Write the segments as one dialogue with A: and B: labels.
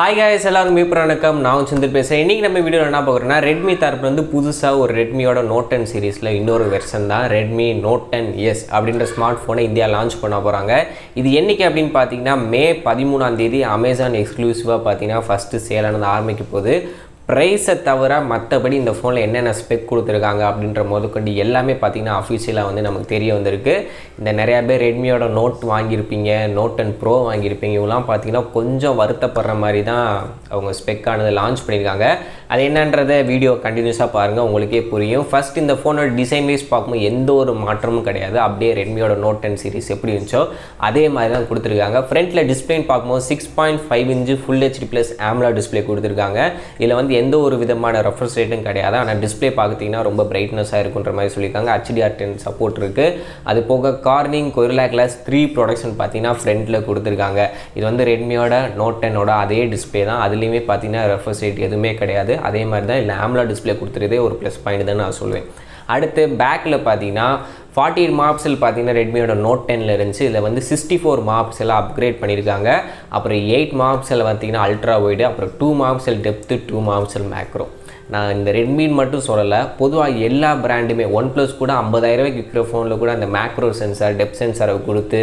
A: Hi guys, எல்லாரும் மீப்புறானக்கம் நான் Chandru பேசுறேன். இன்னைக்கு நம்ம வீடியோல என்ன பார்க்கறோம்னா Redmi தரப்புல இருந்து புதுசா ஒரு Redmiயோட Note 10 சீரிஸ்ல இன்னொரு வெர்ஷன் தான் Redmi Note 10s அப்படிங்கற ஸ்மார்ட் போனை இந்தியா லான்ச் பண்ண போறாங்க. இது என்னைக்கு அப்படினு பாத்தீங்கன்னா மே 13 ஆம் தேதி Amazon எக்ஸ்க்ளூசிவா பாத்தீங்கன்னா ஃபர்ஸ்ட் சேல் ஆனது ஆரம்பிக்க போகுது. பிரைஸ் தவிர மத்தபடி இந்த போன்ல என்னென்ன ஸ்பெக் கொடுத்திருக்காங்க அப்படின்ற முதற்கொண்டு எல்லாமே பாத்தீங்கன்னா ஆபீஷியலா வந்து நமக்கு தெரிய வந்திருக்கு. இந்த நிறைய பேர் Redmiயோட Note வாங்கியிருப்பீங்க, Note 10 Pro வாங்கியிருப்பீங்க. இவெல்லாம் பாத்தீங்கன்னா கொஞ்சம் வருத்தப்படுற மாதிரி தான் அவங்க ஸ்பெக் ஆனது லான்ச் பண்ணிருக்காங்க. அது என்னன்றதை வீடியோ கண்டினியூஸா பாருங்க உங்களுக்கே புரியும். ஃபர்ஸ்ட் இந்த போனோட டிசைன் வைஸ் பாக்கும்போது எந்த ஒரு மாற்றமும் கிடையாது. அப்படியே Redmiயோட Note 10 சீரிஸ் எப்படி இருந்துச்சோ அதே மாதிரி தான் கொடுத்திருக்காங்க. ஃப்ரண்ட்ல டிஸ்ப்ளே பாக்கும்போது 6.5 inch Full HD+ AMOLED display கொடுத்திருக்காங்க. இதுல வந்து எந்த ஒரு விதமான ரெஃப்ரெஷ் ரேட்டும் கிடையாது. ஆனா டிஸ்ப்ளே பாத்தீங்கன்னா ரொம்ப பிரைட்னஸா இருக்குன்ற மாதிரி சொல்லிருக்காங்க. HDR10 சப்போர்ட் இருக்கு. அது போக Corning Gorilla Glass 3 ப்ரொடக்ஷன் பாத்தீங்கன்னா ஃப்ரண்ட்ல கொடுத்திருக்காங்க. இது வந்து Redmiயோட Note 10 ஓட அதே டிஸ்ப்ளே தான். அதுலயுமே பாத்தீங்கன்னா ரெஃப்ரெஷ் ரேட் எதுவுமே கிடையாது. அதே மாதிரி தான் இல்ல AMOLED டிஸ்ப்ளே கொடுத்திருதே ஒரு ப்ளஸ் பாயிண்ட் தான் நான் சொல்வேன். அடுத்து பேக்ல பாத்தீங்கன்னா 48 மெகாபிக்சல் பாத்தீங்கன்னா Redmiயோட Note 10ல இருந்துச்சு. இதுல வந்து 64 மெகாபிக்சல் அப்கிரேட் பண்ணிருக்காங்க. அப்புறம் 8 மெகாபிக்சல் பாத்தீங்கன்னா அல்ட்ரா வைட், அப்புறம் 2 மெகாபிக்சல் டெப்த், 2 மெகாபிக்சல் மேக்ரோ. நான் இந்த Redmi மட்டும் சொல்லல, பொதுவா எல்லா பிராண்டுமே OnePlus கூட 50000 ரூபாய்க்கு விக்கிற போன்ல கூட அந்த மேக்ரோ சென்சார், டெப்த் சென்சாரை கொடுத்து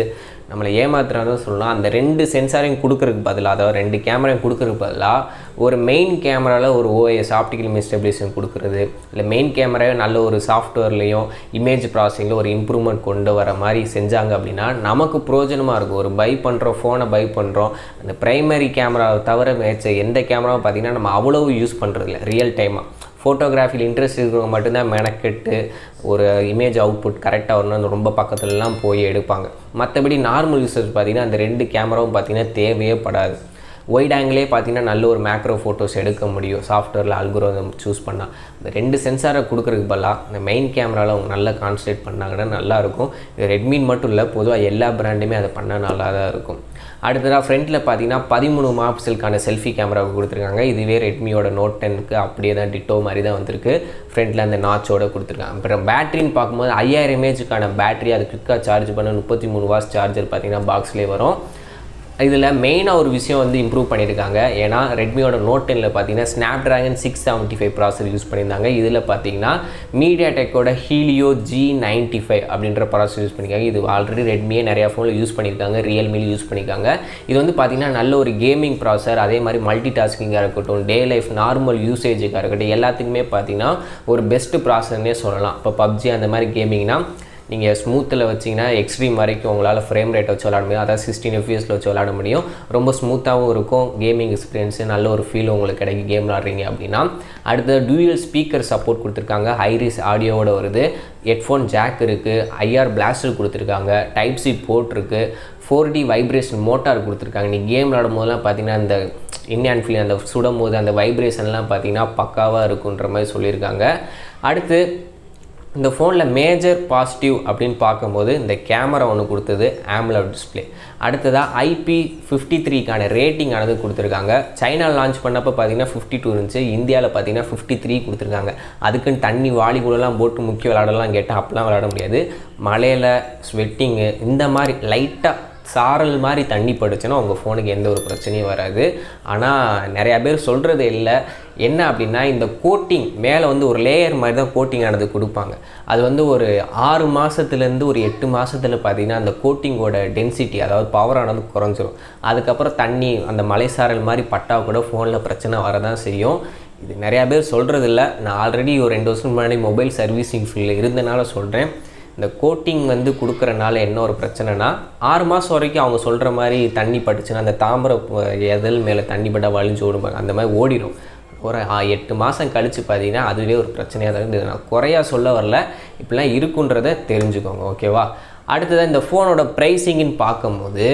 A: நம்மளை ஏமாத்துறான்னு சொல்லலாம். அந்த ரெண்டு சென்சாரையும் கொடுக்கறதுக்கு பதிலாக, அதாவது ரெண்டு கேமராவையும் கொடுக்கறதுக்கு பதிலாக ஒரு மெயின் கேமராவில் ஒரு OIS ஆப்டிக்கல் இமேஜ் ஸ்டெபிலைசேஷன் கொடுக்குறது, இல்லை மெயின் கேமராவை நல்ல ஒரு சாஃப்ட்வேர்லேயும் இமேஜ் ப்ராசஸிங்கில் ஒரு இம்ப்ரூவ்மெண்ட் கொண்டு வர மாதிரி செஞ்சாங்க அப்படின்னா நமக்கு பிரயோஜனமாக இருக்கும். ஒரு பை பண்ணுறோம், ஃபோனை பை பண்ணுறோம், அந்த ப்ரைமரி கேமராவை தவிர மேட்ச எந்த கேமராவும் பார்த்திங்கன்னா நம்ம அவ்வளவு யூஸ் பண்ணுறதில்ல. ரியல் டைமாக ஃபோட்டோகிராஃபியில் இன்ட்ரெஸ்ட் இருக்கிறவங்க மட்டும்தான் மெனக்கெட்டு ஒரு இமேஜ் அவுட்புட் கரெக்டாக வரணும் ரொம்ப பக்கத்துலலாம் போய் எடுப்பாங்க. மற்றபடி நார்மல் யூசர்ஸ் பார்த்திங்கன்னா அந்த ரெண்டு கேமராவும் பார்த்திங்கன்னா தேவையே படாது. ஒயிட் ஆங்கிலே பார்த்திங்கன்னா நல்ல ஒரு மேக்ரோ ஃபோட்டோஸ் எடுக்க முடியும் சாஃப்ட்வேரில் அல்கோரிதம் சூஸ் பண்ணால். இந்த ரெண்டு சென்சாரை கொடுக்குறதுக்கு பதிலாக இந்த மெயின் கேமராவில் அவங்க நல்லா கான்சன்ட்ரேட் பண்ணாங்கன்னா நல்லாயிருக்கும். இது Redmi மட்டும் இல்லை, பொதுவாக எல்லா பிராண்டுமே அதை பண்ணால் நல்லா தான் இருக்கும். அடுத்ததாக ஃப்ரண்ட்டில் பார்த்தீங்கன்னா 13 மெகாபிக்சலுக்கான செல்ஃபி கேமராவை கொடுத்துருக்காங்க. இதுவே Redmiயோட Note 10க்கு அப்படியே தான் டிட்டோ மாதிரி தான் வந்திருக்கு. ஃப்ரண்ட்டில் அந்த நாச்சோட கொடுத்துருக்காங்க. அப்புறம் பேட்டரின்னு பார்க்கும்போது 5000 mAhக்கான பேட்டரி, அது குயிக்காக சார்ஜ் பண்ண 33 வாட்ஸ் சார்ஜர் பார்த்தீங்கன்னா பாக்ஸ்லேயே வரும். இதில் மெயினாக ஒரு விஷயம் வந்து இம்ப்ரூவ் பண்ணியிருக்காங்க. ஏன்னா Redmiயோட Note 10ல் பார்த்தீங்கன்னா Snapdragon 675 ப்ராசஸர் யூஸ் பண்ணியிருந்தாங்க. இதில் பார்த்தீங்கன்னா மீடியாடெக்கோட Helio G95 அப்படின்ற ப்ராசஸர் யூஸ் பண்ணியிருக்காங்க. இது ஆல்ரெடி Redmiயே நிறையா ஃபோனில் யூஸ் பண்ணியிருக்காங்க, ரியல்மியில் யூஸ் பண்ணியிருக்காங்க. இது வந்து பார்த்தீங்கன்னா நல்ல ஒரு கேமிங் ப்ராசஸர், அதே மாதிரி மல்டி டாஸ்கிங்காக இருக்கட்டும், டே லைஃப் நார்மல் யூசேஜுக்காக இருக்கட்டும், எல்லாத்துக்குமே பார்த்தீங்கன்னா ஒரு பெஸ்ட்டு ப்ராசஸர்னே சொல்லலாம். இப்போ PUBG அந்த மாதிரி கேமிங்னா நீங்கள் ஸ்மூத்தில் வச்சிங்கன்னா எக்ஸ்ட்ரீம் வரைக்கும் உங்களால் ஃப்ரேம் ரேட்டை வச்சு விளாட முடியும். அதாவது 16 FPS வச்சு விளாட முடியும். ரொம்ப ஸ்மூத்தாகவும் இருக்கும். கேமிங் எக்ஸ்பீரியன்ஸு நல்ல ஒரு ஃபீல் உங்களுக்கு கிடைக்கும் கேம் விளாட்றீங்க அப்படின்னா. அடுத்து டூயல் ஸ்பீக்கர் சப்போர்ட் கொடுத்துருக்காங்க. ஹைரிஸ் ஆடியோவோட வருது. ஹெட்ஃபோன் ஜாக் இருக்குது, IR பிளாஸ்டர் கொடுத்துருக்காங்க, டைப் சி போர்ட் இருக்குது, 4D வைப்ரேஷன் மோட்டார் கொடுத்துருக்காங்க. நீங்கள் கேம் விளாடும் போதெல்லாம் பார்த்தீங்கன்னா அந்த இன்ஹேண்ட் ஃபீல், அந்த சுடும் போது அந்த வைப்ரேஷன்லாம் பார்த்தீங்கன்னா பக்காவாக இருக்குன்ற மாதிரி சொல்லியிருக்காங்க. அடுத்து இந்த ஃபோனில் மேஜர் பாசிட்டிவ் அப்படின்னு பார்க்கும்போது இந்த கேமரா ஒன்று கொடுத்தது, AMOLED டிஸ்பிளே. அடுத்ததாக IP53க்கான ரேட்டிங் ஆனது கொடுத்துருக்காங்க. சைனா லான்ச் பண்ணப்போ பார்த்தீங்கன்னா 52 இருந்துச்சு, இந்தியாவில் பார்த்தீங்கன்னா 53 கொடுத்துருக்காங்க. அதுக்குன்னு தண்ணி வாளிக்குள்ளெல்லாம் போட்டு முக்கிய விளையாடலாம் கேட்டால் அப்பெல்லாம் விளையாட முடியாது. மழையில் ஸ்வெட்டிங்கு இந்த மாதிரி லைட்டாக சாரல் மாதிரி தண்ணி படுச்சுன்னா உங்கள் ஃபோனுக்கு எந்த ஒரு பிரச்சனையும் வராது. ஆனால் நிறையா பேர் சொல்கிறது இல்லை என்ன அப்படின்னா, இந்த கோட்டிங் மேலே வந்து ஒரு லேயர் மாதிரி தான் கோட்டிங் ஆனது கொடுப்பாங்க. அது வந்து ஒரு 6 மாதத்துலேருந்து ஒரு 8 மாதத்தில் பார்த்திங்கன்னா அந்த கோட்டிங்கோட டென்சிட்டி, அதாவது பவர் ஆனது குறைஞ்சிரும். அதுக்கப்புறம் தண்ணி அந்த மலைசாரல் மாதிரி பட்டா கூட ஃபோனில் பிரச்சனை வரதான் செய்யும். இது நிறையா பேர் சொல்கிறதில்ல. நான் ஆல்ரெடி ஒரு 2 வருஷம் முன்னாடி மொபைல் சர்வீசிங் ஃபீல்டில் இருந்தனால சொல்கிறேன். இந்த கோட்டிங் வந்து கொடுக்குறனால என்ன ஒரு பிரச்சனைனா, 6 மாதம் வரைக்கும் அவங்க சொல்கிற மாதிரி தண்ணி பட்டுச்சுன்னா அந்த தாம்பர எதல் மேலே தண்ணி பட்டால் வலிஞ்சு ஓடுவாங்க, அந்த மாதிரி ஓடிடும். ஒரு 8 மாதம் கழித்து பார்த்தீங்கன்னா அதுவே ஒரு பிரச்சனையாக தான் இருக்குது. நான் குறையா சொல்ல வரல, இப்படிலாம் இருக்குன்றதை தெரிஞ்சுக்கோங்க, ஓகேவா? அடுத்ததான் இந்த ஃபோனோட ப்ரைஸிங்னு பார்க்கும்போது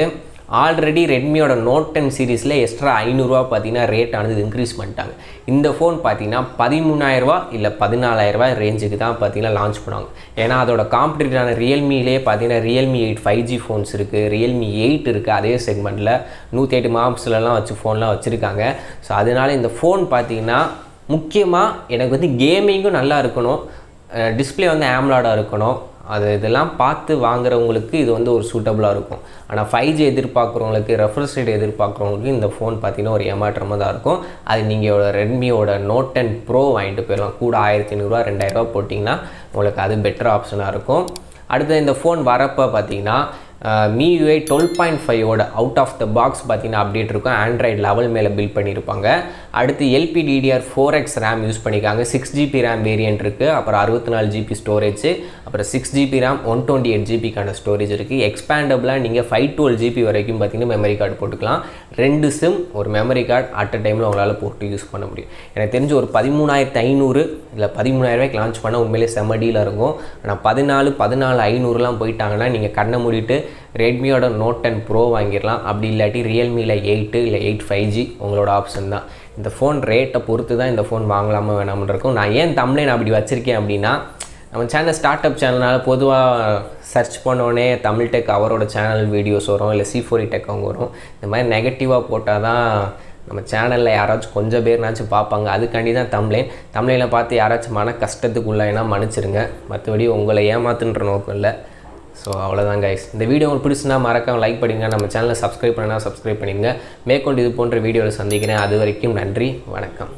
A: ஆல்ரெடி Redmiயோட Note 10 சீரிஸில் எக்ஸ்ட்ரா 500 ரூபா பார்த்தீங்கன்னா ரேட் ஆனது இன்க்ரீஸ் பண்ணிட்டாங்க. இந்த ஃபோன் பார்த்தீங்கன்னா 13000 ரூபா இல்லை 14000 ரூபா ரேஞ்சுக்கு தான் பார்த்தீங்கன்னா லான்ச் பண்ணுவாங்க. ஏன்னா அதோட காம்படிட்டரான ரியல்மிலே பார்த்தீங்கன்னா Realme 8 5G ஃபோன்ஸ் இருக்குது, Realme 8 இருக்குது. அதே செக்மெண்ட்டில் 108 மெகாபிக்சல்லாம் வச்சு ஃபோன்லாம் வச்சுருக்காங்க. ஸோ அதனால் இந்த ஃபோன் பார்த்தீங்கன்னா முக்கியமாக எனக்கு வந்து கேமிங்கும் நல்லா இருக்கணும், டிஸ்பிளே வந்து AMOLED இருக்கணும், அது இதெல்லாம் பார்த்து வாங்குறவங்களுக்கு இது வந்து ஒரு சூட்டபுளாக இருக்கும். ஆனால் 5G எதிர்பார்க்குறவங்களுக்கு, ரெஃப்ரெஷ் ரேட் எதிர்பார்க்குறவங்களுக்கு இந்த ஃபோன் பார்த்தீங்கன்னா ஒரு ஏமாற்றமாக தான் இருக்கும். அது நீங்கள் ரெட்மியோட Note 10 Pro வாங்கிட்டு போயிடலாம். கூட 1500 2000 போட்டிங்கன்னா உங்களுக்கு அது பெட்டர் ஆப்ஷனாக இருக்கும். அடுத்து இந்த ஃபோன் வரப்போ பார்த்தீங்கன்னா MIUI 12.5ஓட அவுட் ஆஃப் த பாக்ஸ் பார்த்தீங்கன்னா அப்டேட் இருக்கும். ஆண்ட்ராய்டு லெவல் மேலே பில்ட் பண்ணியிருப்பாங்க. அடுத்து LPDDR 4X RAM யூஸ் பண்ணிக்காங்க. 6GB RAM வேரியன்ட் இருக்குது. அப்புறம் 64GB ஸ்டோரேஜ், அப்புறம் 6GB RAM 128GBக்கான ஸ்டோரேஜ் இருக்குது. எக்ஸ்பேண்டபிளாக நீங்கள் 512GB வரைக்கும் பார்த்தீங்கன்னா மெமரி கார்டு போட்டுக்கலாம். 2 சிம் ஒரு மெமரி கார்டு அட் அ டைமில் உங்களால் போட்டு யூஸ் பண்ண முடியும். எனக்கு தெரிஞ்சு ஒரு 13,500 இல்லை 13,000 லான்ச் பண்ணால் உண்மையிலே செம்ம டீலாக இருக்கும். ஆனால் 14,500 போயிட்டாங்கன்னா நீங்கள் கண்ணை மூடிட்டு ரெட்மியோட Note 10 Pro வாங்கிடலாம். அப்படி இல்லாட்டி ரியல்மியில் 8 இல்லை 8 5G உங்களோட ஆப்ஷன் தான். இந்த ஃபோன் ரேட்டை பொறுத்து தான் இந்த ஃபோன் வாங்கலாமா வேணாமல் இருக்கும். நான் ஏன் தம்ப்நெயில் அப்படி வச்சுருக்கேன் அப்படின்னா, நம்ம சேனல் ஸ்டார்ட் அப் சேனல்னால பொதுவாக சர்ச் பண்ணோடனே தமிழ் டெக் அவரோட சேனல் வீடியோஸ் வரும், இல்லை C4E டெக் அவங்க வரும். இந்த மாதிரி நெகட்டிவாக போட்டால் தான் நம்ம சேனலில் யாராச்சும் கொஞ்சம் பேர்னாச்சும் பார்ப்பாங்க. அதுக்காண்டி தான் தம்ப்நெயிலை பார்த்து யாராச்சும் மன கஷ்டத்துக்குள்ளேனா மன்னிச்சிருங்க. மற்றபடி உங்களை ஏமாத்துன்ற நோக்கம் இல்லை. ஸோ அவ்வளோதான் கைஸ். இந்த வீடியோ உங்களுக்கு பிடிச்சுன்னா மறக்காம லைக் பண்ணுங்கள். நம்ம சேனலை சப்ஸ்கிரைப் பண்ணால் சப்ஸ்கிரைப் பண்ணிடுங்க. மேற்கொண்டு இது போன்ற வீடியோவில் சந்திக்கிறேன். அது வரைக்கும் நன்றி, வணக்கம்.